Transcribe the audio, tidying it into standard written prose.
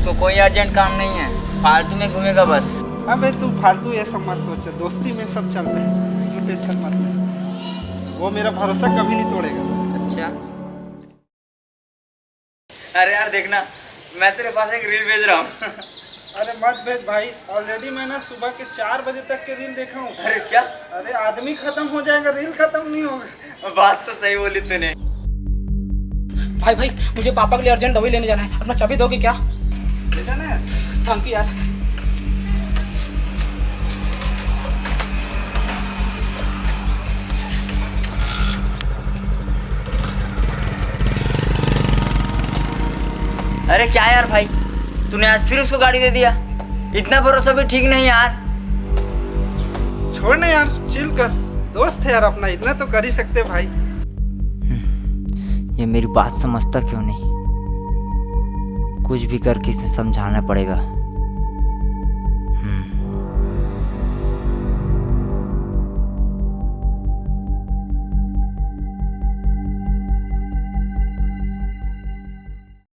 उसको कोई अर्जेंट काम नहीं है, फालतू में घूमेगा बस। अबे तू फालतू ये सब मत सोच, दोस्ती में सब चलता है, तू टेंशन मत ले। वो मेरा भरोसा कभी नहीं तोड़ेगा। अच्छा, अरे यार देखना, मैं तेरे पास एक रील भेज रहा हूँ। अरे मत भेज भाई, ऑलरेडी मैंने सुबह के 4 बजे तक के रील देखा हूँ। अरे क्या? अरे आदमी खत्म हो जाएगा, रील खत्म नहीं होगा। बात तो सही बोली तूने। भाई भाई मुझे पापा के लिए अर्जेंट दवाई लेने जाना है, अपना चाबी दोगे क्या? ले जाना है। थैंक यू यार। अरे क्या यार भाई, तूने आज फिर उसको गाड़ी दे दिया? इतना भरोसा भी ठीक नहीं यार। छोड़ ना यार, चिल कर, दोस्त है यार अपना, इतना तो कर ही सकते भाई। ये मेरी बात समझता क्यों नहीं? कुछ भी करके इसे समझाना पड़ेगा।